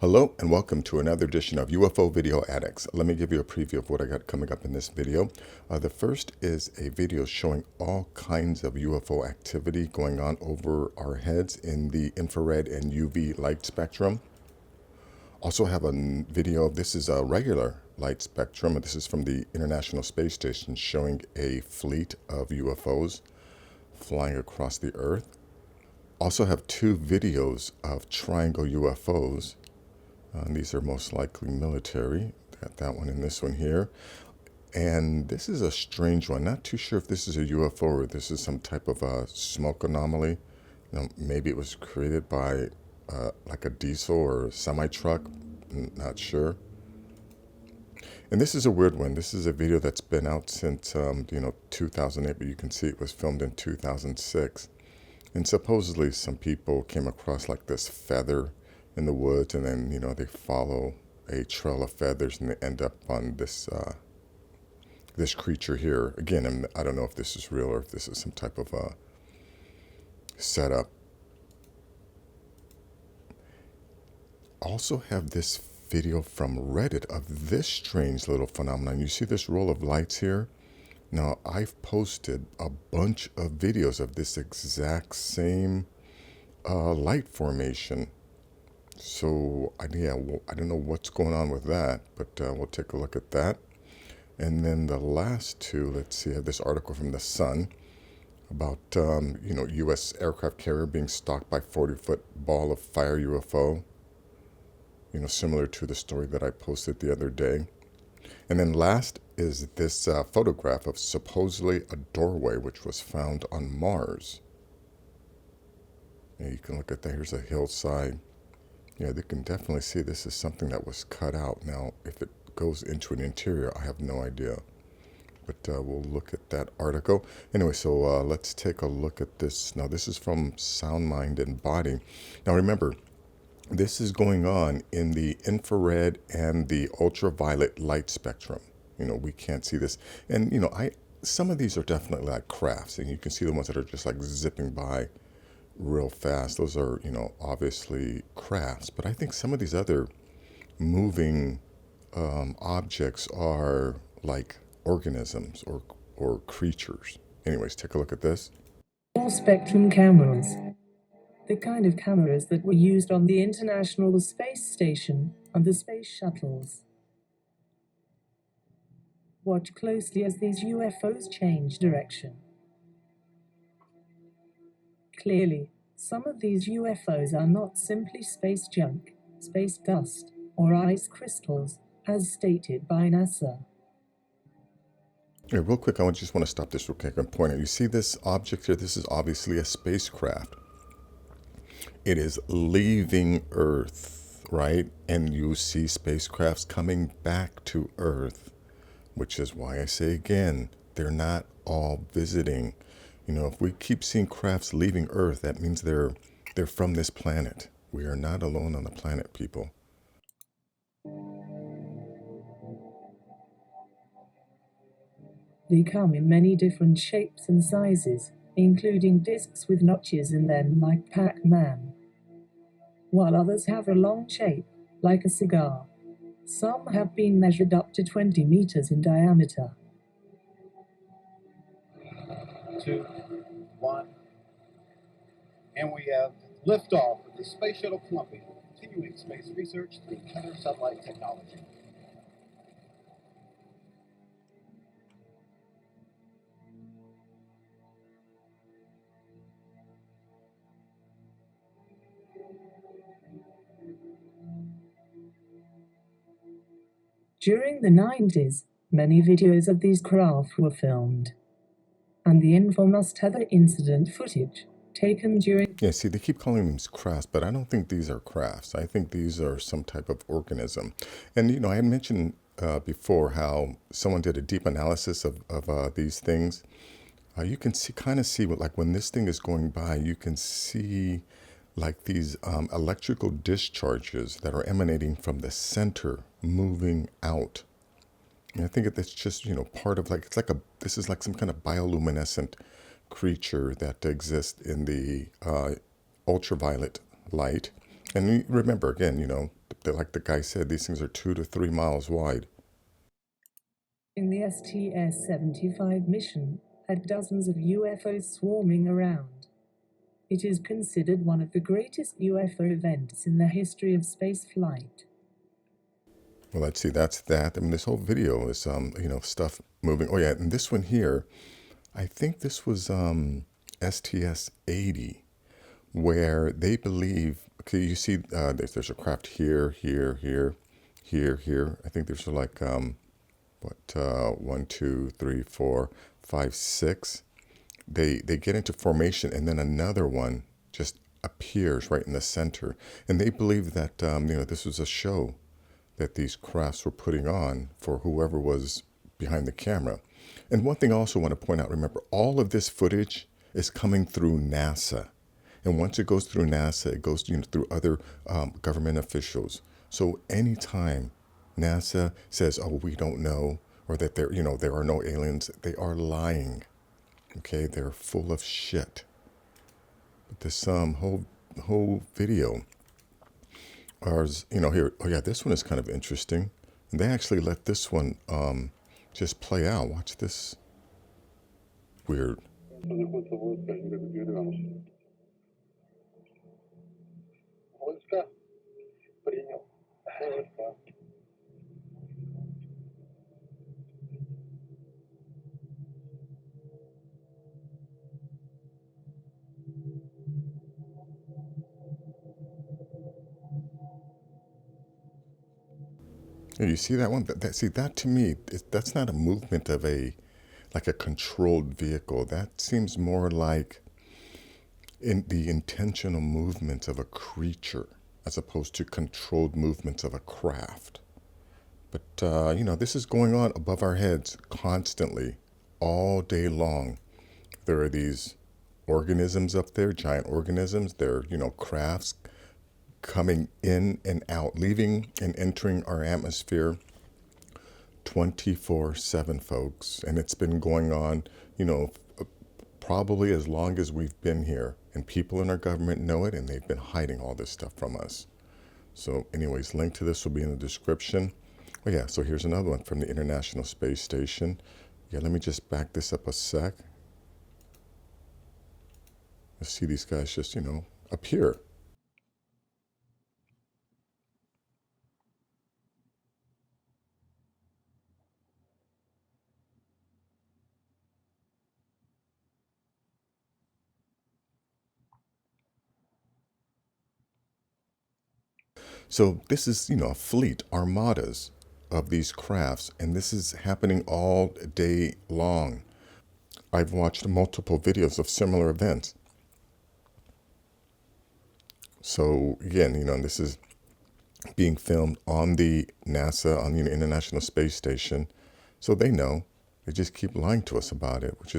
Hello and welcome to another edition of UFO Video Addicts. Let me give you a preview of what I got coming up in this video. The first is a video showing all kinds of UFO activity going on over our heads in the infrared and UV light spectrum. Also have a video, this is a regular light spectrum, and this is from the International Space Station showing a fleet of UFOs flying across the Earth. Also have two videos of triangle UFOs. These are most likely military. Got that one and this one here. And this is a strange one. Not too sure if this is a UFO or this is some type of a smoke anomaly. Maybe it was created by like a diesel or a semi-truck. Not sure. And this is a weird one. This is a video that's been out since 2008, but you can see it was filmed in 2006. And supposedly some people came across like this feather in the woods, and then they follow a trail of feathers and they end up on this this creature here. Again, I don't know if this is real or if this is some type of a setup. Also have this video from Reddit of this strange little phenomenon. You see this roll of lights here? Now, I've posted a bunch of videos of this exact same light formation. So, I don't know what's going on with that, but we'll take a look at that. And then the last two, let's see, I have this article from The Sun about, U.S. aircraft carrier being stalked by 40-foot ball of fire UFO. Similar to the story that I posted the other day. And then last is this photograph of supposedly a doorway which was found on Mars. And you can look at that. Here's a hillside. Yeah, they can definitely see this is something that was cut out. Now, if it goes into an interior, I have no idea. But we'll look at that article. Anyway, so let's take a look at this. Now, this is from Sound, Mind, and Body. Now, remember, this is going on in the infrared and the ultraviolet light spectrum. We can't see this. And, some of these are definitely like crafts. And you can see the ones that are just like zipping by real fast. Those are, obviously crafts. But I think some of these other moving objects are like organisms or creatures. Anyways, take a look at this. Full spectrum cameras. The kind of cameras that were used on the International Space Station and the space shuttles. Watch closely as these UFOs change direction. Clearly, some of these UFOs are not simply space junk, space dust, or ice crystals, as stated by NASA. Hey, real quick, I just want to stop this real quick and point out. You see this object here? This is obviously a spacecraft. It is leaving Earth, right? And you see spacecrafts coming back to Earth, which is why I say again, they're not all visiting. If we keep seeing crafts leaving Earth, that means they're from this planet. We are not alone on the planet, people. They come in many different shapes and sizes, including discs with notches in them like Pac-Man, while others have a long shape, like a cigar. Some have been measured up to 20 meters in diameter. 2, 1, and we have liftoff of the Space Shuttle Columbia, continuing space research through counter-satellite technology. During the 90s, many videos of these craft were filmed, and the infamous tether incident footage taken during... Yeah, see, they keep calling them crafts, but I don't think these are crafts. I think these are some type of organism. And, I had mentioned before how someone did a deep analysis of these things. You can kind of see what, like when this thing is going by, you can see like these electrical discharges that are emanating from the center moving out. And I think that's just, part of this is like some kind of bioluminescent creature that exists in the ultraviolet light. And remember, again, like the guy said, these things are 2 to 3 miles wide. In the STS-75 mission, had dozens of UFOs swarming around. It is considered one of the greatest UFO events in the history of space flight. Well, let's see, that's that. I mean, this whole video is, stuff moving. Oh, yeah, and this one here, I think this was STS-80, where they believe, okay, you see there's a craft here, here, here, here, here. I think there's like, 1, 2, 3, 4, 5, 6. They get into formation, and then another one just appears right in the center. And they believe that, this was a show that these crafts were putting on for whoever was behind the camera. And one thing I also want to point out, remember, all of this footage is coming through NASA. And once it goes through NASA, it goes through other government officials. So anytime NASA says, oh, we don't know, or that there are no aliens, they are lying. Okay, they're full of shit. But this whole video is, here, oh yeah, this one is kind of interesting. And they actually let this one just play out. Watch this. Weird. You see that one? See, that to me, that's not a movement of like a controlled vehicle. That seems more like in the intentional movements of a creature as opposed to controlled movements of a craft. But, this is going on above our heads constantly, all day long. There are these organisms up there, giant organisms. They're, crafts coming in and out, leaving and entering our atmosphere 24/7, folks. And it's been going on, probably as long as we've been here. And people in our government know it, and they've been hiding all this stuff from us. So anyways, link to this will be in the description. Oh yeah, so here's another one from the International Space Station. Yeah, let me just back this up a sec. Let's see these guys just, appear. So this is, a fleet, armadas of these crafts, and this is happening all day long. I've watched multiple videos of similar events. So again, this is being filmed on the NASA, on the International Space Station. So they know. They just keep lying to us about it, which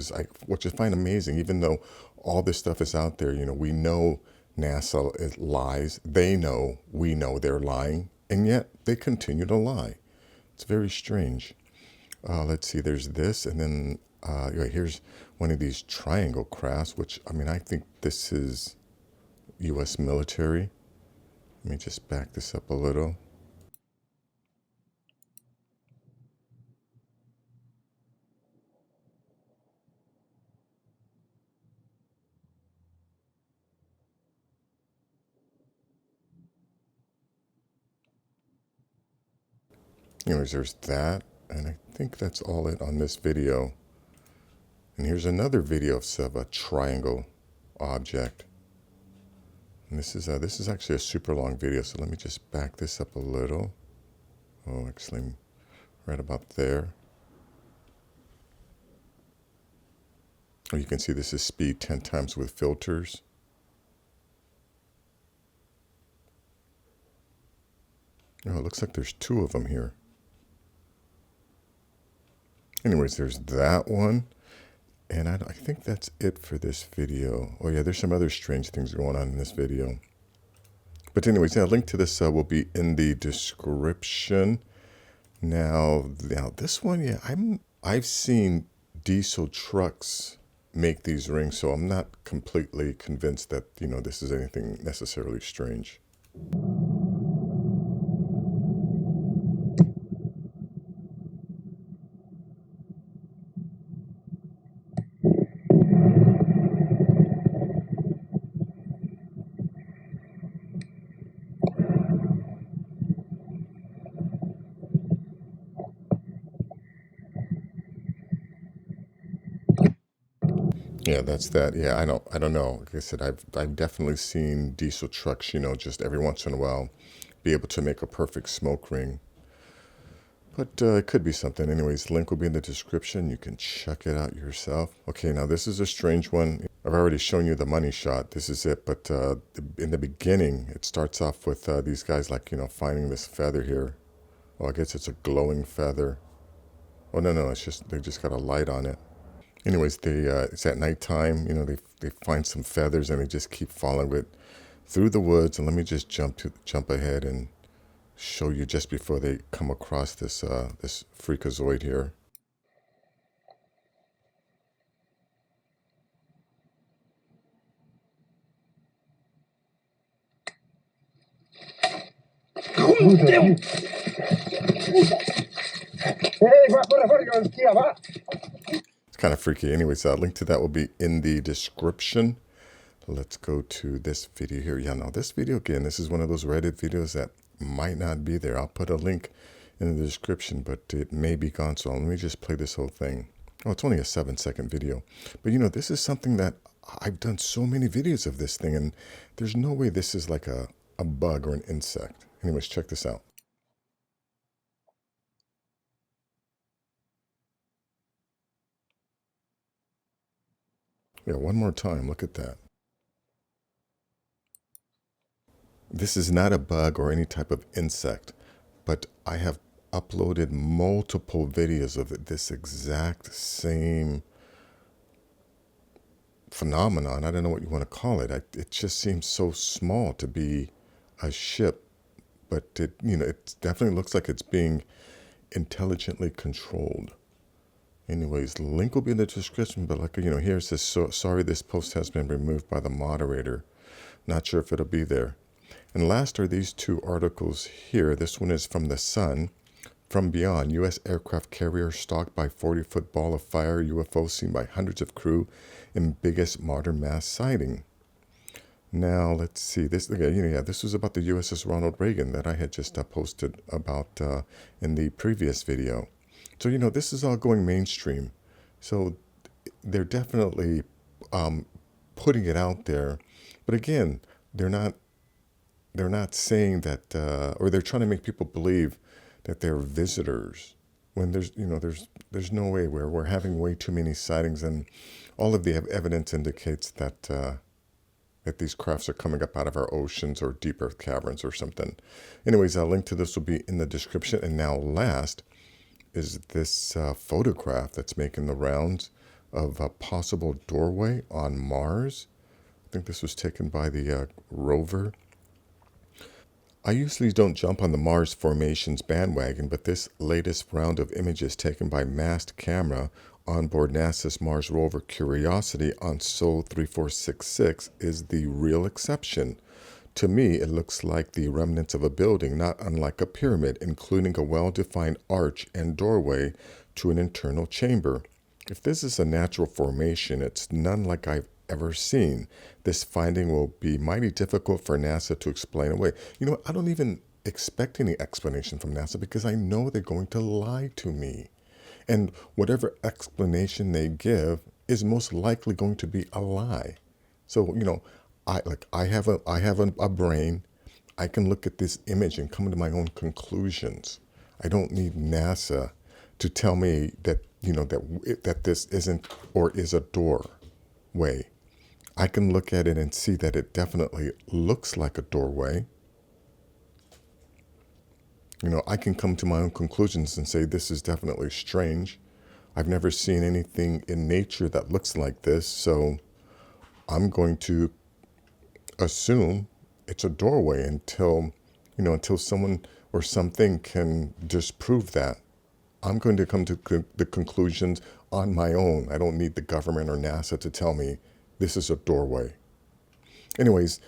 I find amazing. Even though all this stuff is out there, we know NASA lies. They know, we know they're lying, and yet they continue to lie. It's very strange. Let's see, there's this, and then here's one of these triangle crafts, which, I think this is U.S. military. Let me just back this up a little. Anyways, there's that, and I think that's all it on this video. And here's another video of a triangle object. And this is actually a super long video, so let me just back this up a little. Oh, actually, right about there. Oh, you can see this is speed 10 times with filters. Oh, it looks like there's 2 of them here. Anyways, there's that one. And I think that's it for this video. Oh yeah, there's some other strange things going on in this video. But anyways, yeah, a link to this will be in the description. Now this one, yeah, I've seen diesel trucks make these rings, so I'm not completely convinced that, this is anything necessarily strange. Yeah, that's that. Yeah, I don't know. Like I said, I've definitely seen diesel trucks, just every once in a while be able to make a perfect smoke ring. But it could be something. Anyways, link will be in the description. You can check it out yourself. Okay, now this is a strange one. I've already shown you the money shot. This is it. But in the beginning, it starts off with these guys like, finding this feather here. Well, I guess it's a glowing feather. Oh, no, it's just, they just got a light on it. Anyways, it's at nighttime. They find some feathers and they just keep following it through the woods. And let me just jump ahead and show you just before they come across this freakazoid here. It's kind of freaky. Anyways, link to that will be in the description. Let's go to this video here. Yeah, now this video, again, this is one of those Reddit videos that might not be there. I'll put a link in the description, but it may be gone. So let me just play this whole thing. Oh, it's only a 7-second video. But this is something that I've done so many videos of this thing, and there's no way this is like a bug or an insect. Anyways, check this out. Yeah, one more time. Look at that. This is not a bug or any type of insect, but I have uploaded multiple videos of this exact same phenomenon. I don't know what you want to call it. It just seems so small to be a ship, but it definitely looks like it's being intelligently controlled. Anyways, link will be in the description, but here it says, sorry, this post has been removed by the moderator. Not sure if it'll be there. And last are these two articles here. This one is from The Sun. From Beyond, U.S. aircraft carrier stalked by 40-foot ball of fire, UFO seen by hundreds of crew in biggest modern mass sighting. Now, let's see. This was about the USS Ronald Reagan that I had just posted about in the previous video. So, this is all going mainstream. So they're definitely putting it out there. But again, they're not saying that, or they're trying to make people believe that they're visitors when there's no way. Where we're having way too many sightings, and all of the evidence indicates that that these crafts are coming up out of our oceans or deep earth caverns or something. Anyways, a link to this will be in the description. And now last is this photograph that's making the rounds of a possible doorway on Mars. I think this was taken by the rover. I usually don't jump on the Mars formations bandwagon, but this latest round of images taken by masked camera on board NASA's Mars rover Curiosity on Sol 3466 is the real exception. To me, it looks like the remnants of a building, not unlike a pyramid, including a well-defined arch and doorway to an internal chamber. If this is a natural formation, it's none like I've ever seen. This finding will be mighty difficult for NASA to explain away. I don't even expect any explanation from NASA because I know they're going to lie to me. And whatever explanation they give is most likely going to be a lie. So, I have a brain. I can look at this image and come to my own conclusions. I don't need NASA to tell me that, that this isn't or is a doorway. I can look at it and see that it definitely looks like a doorway. I can come to my own conclusions and say this is definitely strange. I've never seen anything in nature that looks like this, so I'm going to assume it's a doorway until someone or something can disprove that. I'm going to come to the conclusions on my own. I don't need the government or NASA to tell me this is a doorway. Anyways,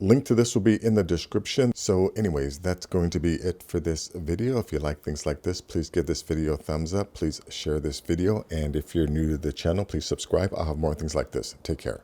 link to this will be in the description. So anyways, that's going to be it for this video. If you like things like this, please give this video a thumbs up. Please share this video. And if you're new to the channel, please subscribe. I'll have more things like this. Take care.